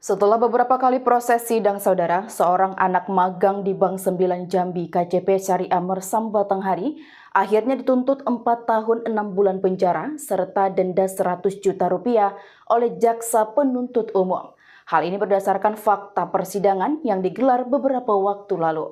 Setelah beberapa kali proses sidang saudara, seorang anak magang di Bank 9 Jambi KCP Syariah Mersam Batanghari akhirnya dituntut 4 tahun 6 bulan penjara serta denda 100 juta rupiah oleh jaksa penuntut umum. Hal ini berdasarkan fakta persidangan yang digelar beberapa waktu lalu.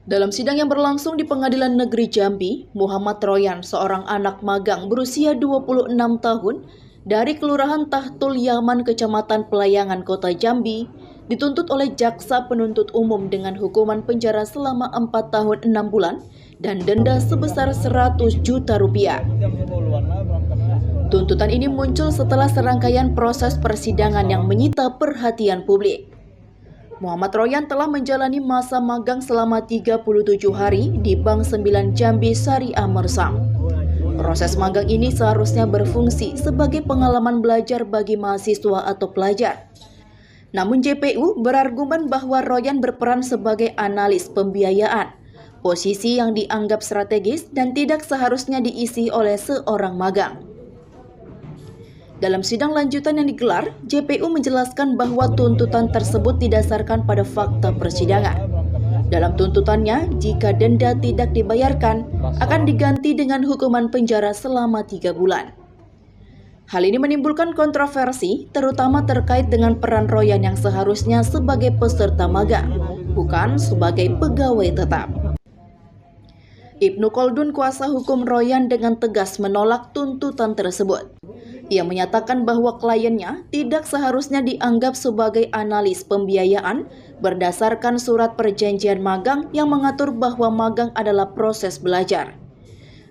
Dalam sidang yang berlangsung di Pengadilan Negeri Jambi, Muhammad Royan, seorang anak magang berusia 26 tahun, dari Kelurahan Tahtul Yaman, Kecamatan Pelayangan, Kota Jambi, dituntut oleh jaksa penuntut umum dengan hukuman penjara selama 4 tahun 6 bulan dan denda sebesar 100 juta rupiah. Tuntutan ini muncul setelah serangkaian proses persidangan yang menyita perhatian publik. Muhammad Royan telah menjalani masa magang selama 37 hari di Bank 9 Jambi Syariah Mersam. Proses magang ini seharusnya berfungsi sebagai pengalaman belajar bagi mahasiswa atau pelajar. Namun JPU berargumen bahwa Royan berperan sebagai analis pembiayaan, posisi yang dianggap strategis dan tidak seharusnya diisi oleh seorang magang. Dalam sidang lanjutan yang digelar, JPU menjelaskan bahwa tuntutan tersebut didasarkan pada fakta persidangan. Dalam tuntutannya, jika denda tidak dibayarkan, akan diganti dengan hukuman penjara selama 3 bulan. Hal ini menimbulkan kontroversi, terutama terkait dengan peran Royan yang seharusnya sebagai peserta magang, bukan sebagai pegawai tetap. Ibnu Koldun, kuasa hukum Royan, dengan tegas menolak tuntutan tersebut. Ia menyatakan bahwa kliennya tidak seharusnya dianggap sebagai analis pembiayaan berdasarkan surat perjanjian magang yang mengatur bahwa magang adalah proses belajar.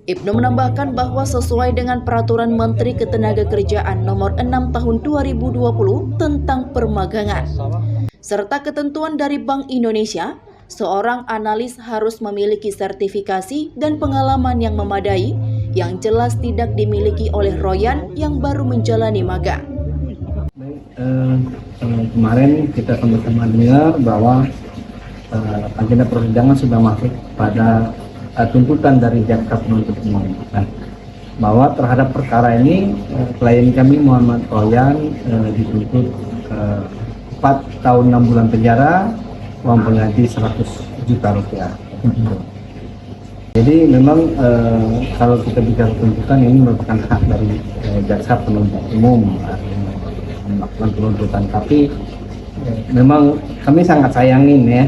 Ibnu menambahkan bahwa sesuai dengan Peraturan Menteri Ketenagakerjaan Nomor 6 Tahun 2020 tentang permagangan, serta ketentuan dari Bank Indonesia, seorang analis harus memiliki sertifikasi dan pengalaman yang memadai yang jelas tidak dimiliki oleh Royan yang baru menjalani magang. Kemarin kita sama-sama dengar bahwa agenda persidangan sudah masuk pada tuntutan dari jaksa penuntut umum. Bahwa terhadap perkara ini klien kami Muhammad Royan dituntut 4 tahun 6 bulan penjara, uang pengganti 100 juta rupiah. Jadi memang kalau kita bicara tuntutan, ini merupakan hak dari jaksa penuntut umum melakukan penuntutan. Tapi memang kami sangat sayangin ya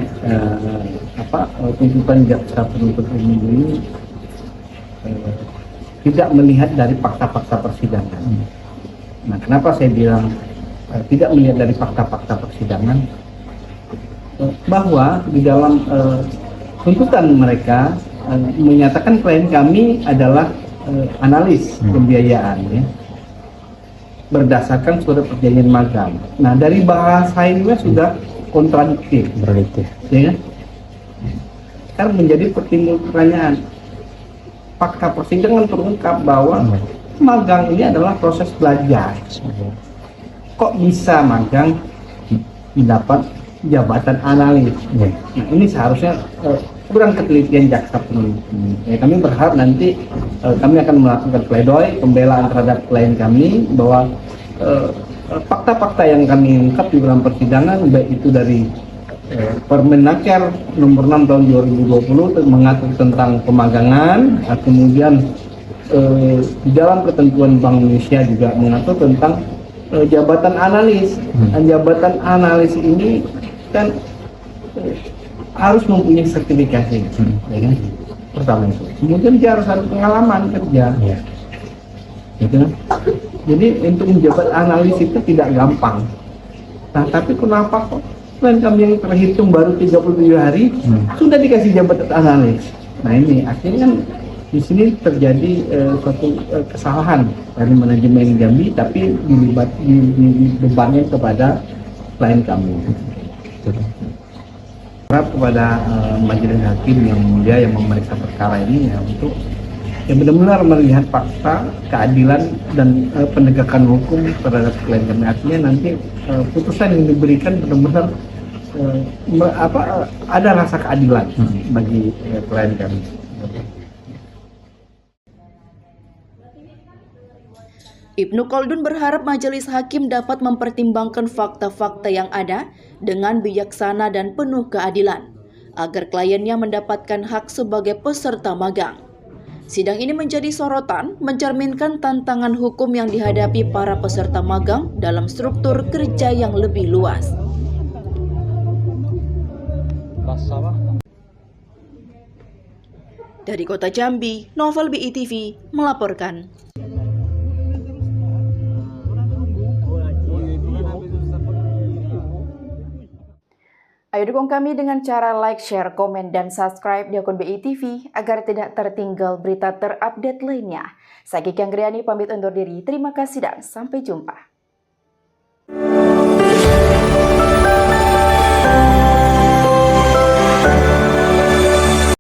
tuntutan jaksa penuntut umum ini tidak melihat dari fakta-fakta persidangan. Nah, kenapa saya bilang tidak melihat dari fakta-fakta persidangan? Bahwa di dalam tuntutan mereka menyatakan klien kami adalah analis pembiayaan ya, berdasarkan surat perjanjian magang. Nah, dari bahasa ini sudah kontradiktif, ya kan? Sekarang menjadi pertanyaan, fakta persidangan terungkap bahwa magang ini adalah proses belajar. Kok bisa magang mendapat jabatan analis? Nah, ini seharusnya kurang ketelitian jaksa penuntut umum. Ya, kami berharap nanti kami akan melakukan pledoi pembelaan terhadap klien kami bahwa fakta-fakta yang kami ungkap di dalam persidangan, baik itu dari Permenaker nomor 6 tahun 2020 mengatur tentang pemagangan, kemudian di dalam ketentuan Bank Indonesia juga mengatur tentang jabatan analis. Jabatan analis ini kan harus mempunyai sertifikasi, ya kan? Pertama itu. Kemudian dia harus ada pengalaman kerja, gitu kan? Jadi untuk menjabat analis itu tidak gampang. Nah, tapi kenapa kok klien kami yang terhitung baru 37 hari sudah dikasih jabatan analis? Nah, ini akhirnya kan di sini terjadi suatu kesalahan dari manajemen Jambi, tapi dibebankan kepada klien kami. Harap kepada majelis hakim yang mulia yang memeriksa perkara ini ya, untuk benar-benar melihat fakta, keadilan dan penegakan hukum terhadap klien kami. Artinya nanti putusan yang diberikan benar-benar ada rasa keadilan bagi klien kami. Ibnu Khaldun berharap majelis hakim dapat mempertimbangkan fakta-fakta yang ada dengan bijaksana dan penuh keadilan, agar kliennya mendapatkan hak sebagai peserta magang. Sidang ini menjadi sorotan, mencerminkan tantangan hukum yang dihadapi para peserta magang dalam struktur kerja yang lebih luas. Dari Kota Jambi, Novel BITV melaporkan. Ayo dukung kami dengan cara like, share, komen, dan subscribe di akun BITV agar tidak tertinggal berita terupdate lainnya. Saya Kiki Anggriani pamit undur diri. Terima kasih dan sampai jumpa.